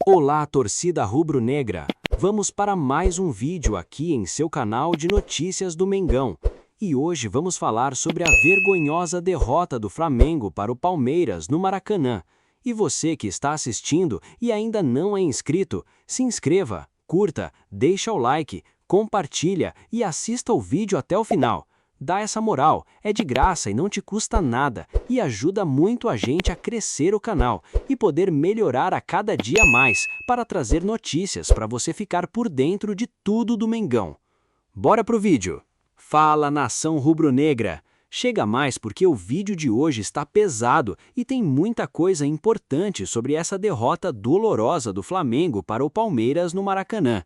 Olá, torcida rubro-negra! Vamos para mais um vídeo aqui em seu canal de notícias do Mengão. E hoje vamos falar sobre a vergonhosa derrota do Flamengo para o Palmeiras no Maracanã. E você que está assistindo e ainda não é inscrito, se inscreva, curta, deixa o like, compartilha e assista o vídeo até o final. Dá essa moral, é de graça e não te custa nada e ajuda muito a gente a crescer o canal e poder melhorar a cada dia mais para trazer notícias para você ficar por dentro de tudo do Mengão. Bora pro vídeo! Fala, nação rubro-negra! Chega mais porque o vídeo de hoje está pesado e tem muita coisa importante sobre essa derrota dolorosa do Flamengo para o Palmeiras no Maracanã.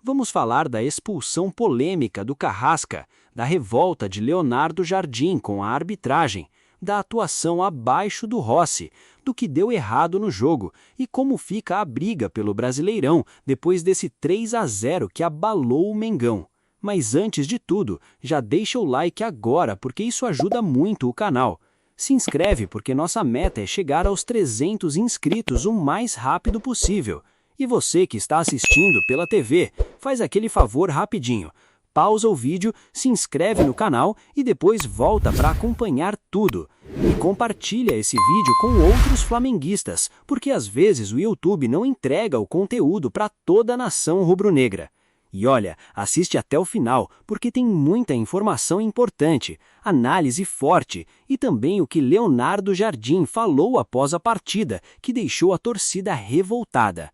Vamos falar da expulsão polêmica do Carrasca, da revolta de Leonardo Jardim com a arbitragem, da atuação abaixo do Rossi, do que deu errado no jogo e como fica a briga pelo Brasileirão depois desse 3-0 que abalou o Mengão. Mas antes de tudo, já deixa o like agora porque isso ajuda muito o canal. Se inscreve porque nossa meta é chegar aos 300 inscritos o mais rápido possível. E você que está assistindo pela TV, faz aquele favor rapidinho. Pausa o vídeo, se inscreve no canal e depois volta para acompanhar tudo. E compartilha esse vídeo com outros flamenguistas, porque às vezes o YouTube não entrega o conteúdo para toda a nação rubro-negra. E olha, assiste até o final, porque tem muita informação importante, análise forte e também o que Leonardo Jardim falou após a partida, que deixou a torcida revoltada.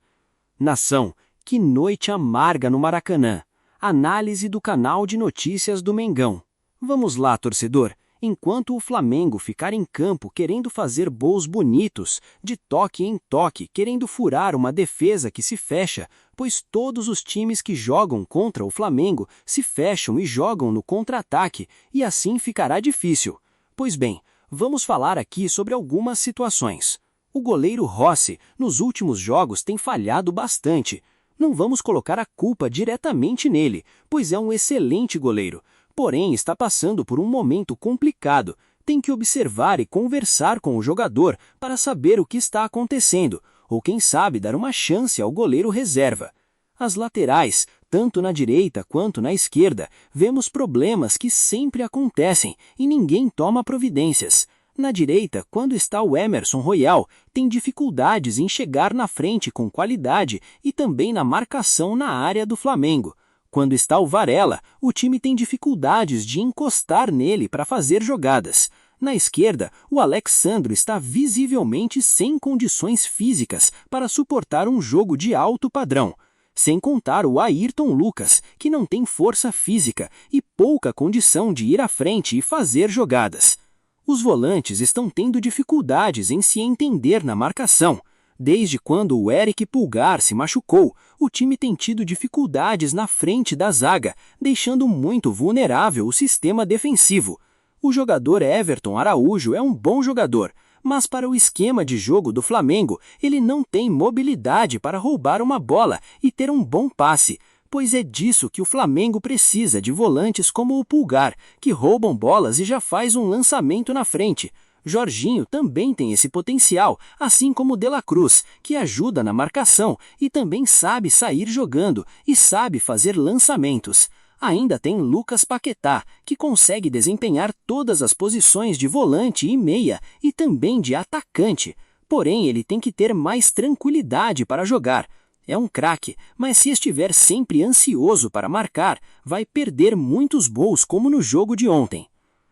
Nação, que noite amarga no Maracanã. Análise do canal de notícias do Mengão. Vamos lá, torcedor. Enquanto o Flamengo ficar em campo querendo fazer gols bonitos, de toque em toque, querendo furar uma defesa que se fecha, pois todos os times que jogam contra o Flamengo se fecham e jogam no contra-ataque, e assim ficará difícil. Pois bem, vamos falar aqui sobre algumas situações. O goleiro Rossi, nos últimos jogos, tem falhado bastante. Não vamos colocar a culpa diretamente nele, pois é um excelente goleiro. Porém, está passando por um momento complicado. Tem que observar e conversar com o jogador para saber o que está acontecendo, ou quem sabe dar uma chance ao goleiro reserva. As laterais, tanto na direita quanto na esquerda, vemos problemas que sempre acontecem e ninguém toma providências. Na direita, quando está o Emerson Royal, tem dificuldades em chegar na frente com qualidade e também na marcação na área do Flamengo. Quando está o Varela, o time tem dificuldades de encostar nele para fazer jogadas. Na esquerda, o Alex Sandro está visivelmente sem condições físicas para suportar um jogo de alto padrão. Sem contar o Ayrton Lucas, que não tem força física e pouca condição de ir à frente e fazer jogadas. Os volantes estão tendo dificuldades em se entender na marcação. Desde quando o Eric Pulgar se machucou, o time tem tido dificuldades na frente da zaga, deixando muito vulnerável o sistema defensivo. O jogador Everton Araújo é um bom jogador, mas para o esquema de jogo do Flamengo, ele não tem mobilidade para roubar uma bola e ter um bom passe, pois é disso que o Flamengo precisa de volantes como o Pulgar, que roubam bolas e já faz um lançamento na frente. Jorginho também tem esse potencial, assim como o De La Cruz, que ajuda na marcação e também sabe sair jogando e sabe fazer lançamentos. Ainda tem Lucas Paquetá, que consegue desempenhar todas as posições de volante e meia e também de atacante. Porém, ele tem que ter mais tranquilidade para jogar. É um craque, mas se estiver sempre ansioso para marcar, vai perder muitos gols como no jogo de ontem.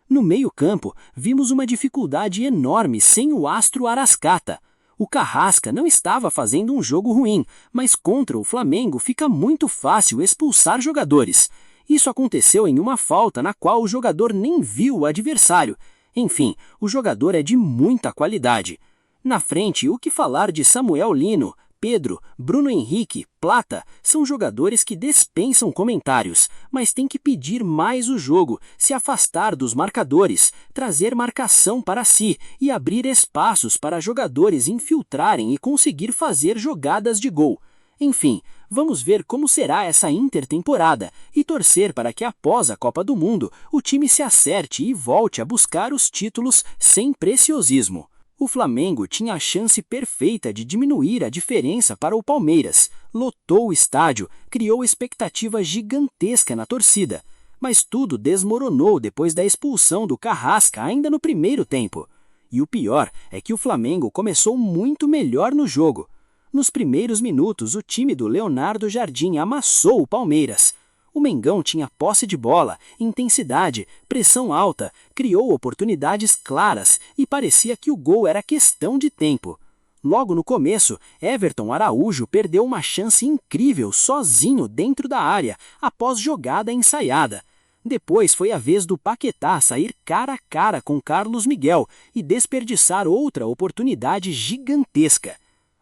No meio-campo, vimos uma dificuldade enorme sem o astro Arrascaeta. O Carrasca não estava fazendo um jogo ruim, mas contra o Flamengo fica muito fácil expulsar jogadores. Isso aconteceu em uma falta na qual o jogador nem viu o adversário. Enfim, o jogador é de muita qualidade. Na frente, o que falar de Samuel Lino, Pedro, Bruno Henrique, Plata, são jogadores que dispensam comentários, mas tem que pedir mais o jogo, se afastar dos marcadores, trazer marcação para si e abrir espaços para jogadores infiltrarem e conseguir fazer jogadas de gol. Enfim, vamos ver como será essa intertemporada e torcer para que após a Copa do Mundo o time se acerte e volte a buscar os títulos sem preciosismo. O Flamengo tinha a chance perfeita de diminuir a diferença para o Palmeiras, lotou o estádio, criou expectativa gigantesca na torcida. Mas tudo desmoronou depois da expulsão do Carrasca ainda no primeiro tempo. E o pior é que o Flamengo começou muito melhor no jogo. Nos primeiros minutos, o time do Leonardo Jardim amassou o Palmeiras. O Mengão tinha posse de bola, intensidade, pressão alta, criou oportunidades claras e parecia que o gol era questão de tempo. Logo no começo, Everton Araújo perdeu uma chance incrível sozinho dentro da área, após jogada ensaiada. Depois foi a vez do Paquetá sair cara a cara com Carlos Miguel e desperdiçar outra oportunidade gigantesca.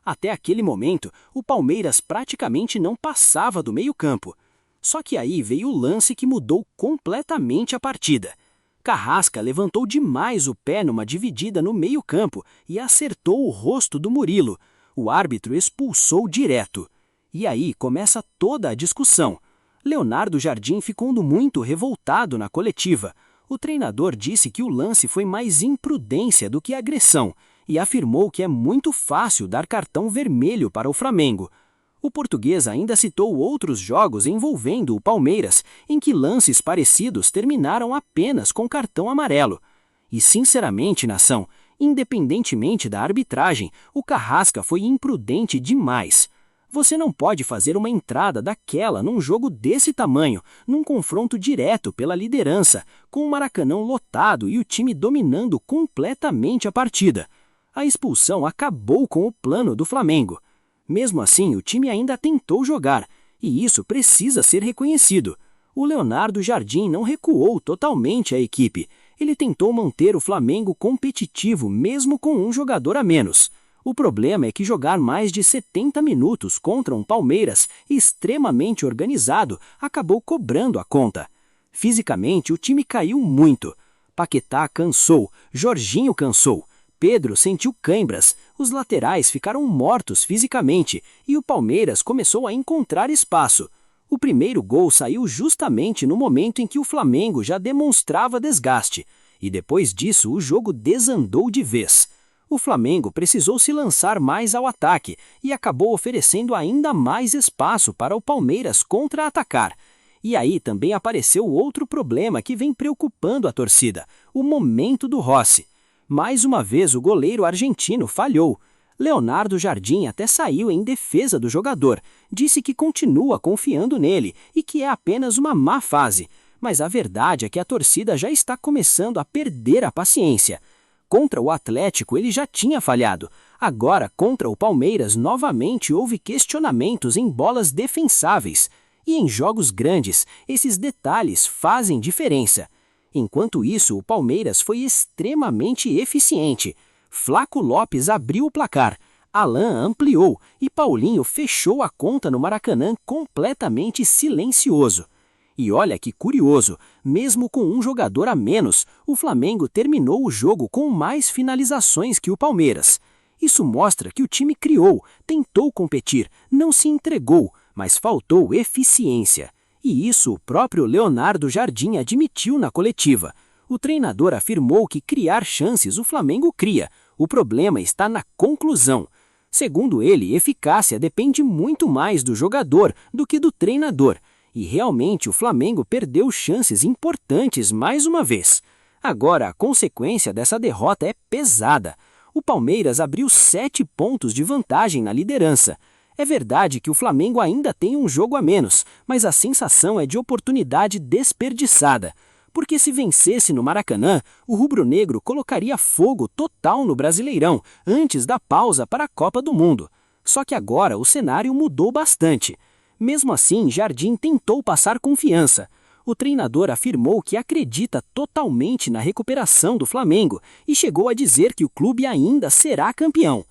Até aquele momento, o Palmeiras praticamente não passava do meio-campo. Só que aí veio o lance que mudou completamente a partida. Carrasca levantou demais o pé numa dividida no meio-campo e acertou o rosto do Murilo. O árbitro expulsou direto. E aí começa toda a discussão. Leonardo Jardim ficou muito revoltado na coletiva. O treinador disse que o lance foi mais imprudência do que agressão e afirmou que é muito fácil dar cartão vermelho para o Flamengo. O português ainda citou outros jogos envolvendo o Palmeiras, em que lances parecidos terminaram apenas com cartão amarelo. E sinceramente, nação, independentemente da arbitragem, o Carrasca foi imprudente demais. Você não pode fazer uma entrada daquela num jogo desse tamanho, num confronto direto pela liderança, com o Maracanã lotado e o time dominando completamente a partida. A expulsão acabou com o plano do Flamengo. Mesmo assim, o time ainda tentou jogar, e isso precisa ser reconhecido. O Leonardo Jardim não recuou totalmente a equipe. Ele tentou manter o Flamengo competitivo mesmo com um jogador a menos. O problema é que jogar mais de 70 minutos contra um Palmeiras extremamente organizado acabou cobrando a conta. Fisicamente, o time caiu muito. Paquetá cansou, Jorginho cansou, Pedro sentiu cãibras, os laterais ficaram mortos fisicamente e o Palmeiras começou a encontrar espaço. O primeiro gol saiu justamente no momento em que o Flamengo já demonstrava desgaste, e depois disso o jogo desandou de vez. O Flamengo precisou se lançar mais ao ataque e acabou oferecendo ainda mais espaço para o Palmeiras contra-atacar. E aí também apareceu outro problema que vem preocupando a torcida, o momento do Rossi. Mais uma vez o goleiro argentino falhou. Leonardo Jardim até saiu em defesa do jogador, disse que continua confiando nele e que é apenas uma má fase. Mas a verdade é que a torcida já está começando a perder a paciência. Contra o Atlético ele já tinha falhado. Agora, contra o Palmeiras, novamente houve questionamentos em bolas defensáveis. E em jogos grandes, esses detalhes fazem diferença. Enquanto isso, o Palmeiras foi extremamente eficiente. Flaco Lopes abriu o placar, Alan ampliou e Paulinho fechou a conta no Maracanã completamente silencioso. E olha que curioso, mesmo com um jogador a menos, o Flamengo terminou o jogo com mais finalizações que o Palmeiras. Isso mostra que o time criou, tentou competir, não se entregou, mas faltou eficiência. E isso o próprio Leonardo Jardim admitiu na coletiva. O treinador afirmou que criar chances o Flamengo cria, o problema está na conclusão. Segundo ele, eficácia depende muito mais do jogador do que do treinador. E realmente o Flamengo perdeu chances importantes mais uma vez. Agora, a consequência dessa derrota é pesada. O Palmeiras abriu 7 pontos de vantagem na liderança. É verdade que o Flamengo ainda tem um jogo a menos, mas a sensação é de oportunidade desperdiçada. Porque se vencesse no Maracanã, o rubro-negro colocaria fogo total no Brasileirão, antes da pausa para a Copa do Mundo. Só que agora o cenário mudou bastante. Mesmo assim, Jardim tentou passar confiança. O treinador afirmou que acredita totalmente na recuperação do Flamengo e chegou a dizer que o clube ainda será campeão.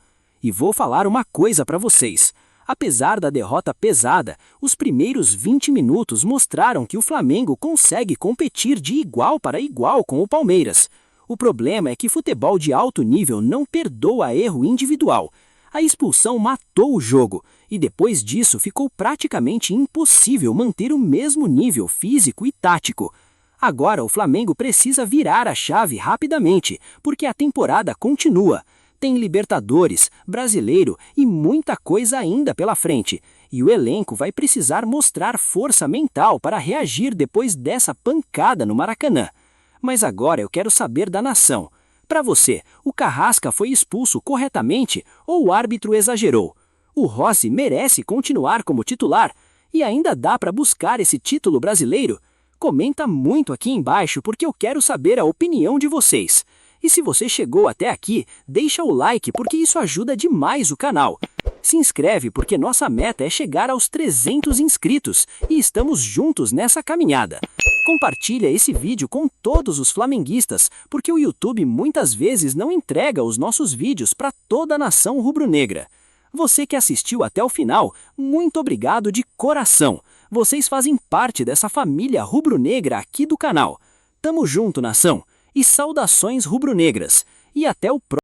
E vou falar uma coisa para vocês. Apesar da derrota pesada, os primeiros 20 minutos mostraram que o Flamengo consegue competir de igual para igual com o Palmeiras. O problema é que futebol de alto nível não perdoa erro individual. A expulsão matou o jogo, e depois disso ficou praticamente impossível manter o mesmo nível físico e tático. Agora o Flamengo precisa virar a chave rapidamente, porque a temporada continua. Tem Libertadores, Brasileiro e muita coisa ainda pela frente. E o elenco vai precisar mostrar força mental para reagir depois dessa pancada no Maracanã. Mas agora eu quero saber da nação. Para você, o Carrasca foi expulso corretamente ou o árbitro exagerou? O Rossi merece continuar como titular? E ainda dá para buscar esse título brasileiro? Comenta muito aqui embaixo porque eu quero saber a opinião de vocês. E se você chegou até aqui, deixa o like porque isso ajuda demais o canal. Se inscreve porque nossa meta é chegar aos 300 inscritos e estamos juntos nessa caminhada. Compartilha esse vídeo com todos os flamenguistas, porque o YouTube muitas vezes não entrega os nossos vídeos para toda a nação rubro-negra. Você que assistiu até o final, muito obrigado de coração. Vocês fazem parte dessa família rubro-negra aqui do canal. Tamo junto, nação, e saudações rubro-negras. E até o próximo.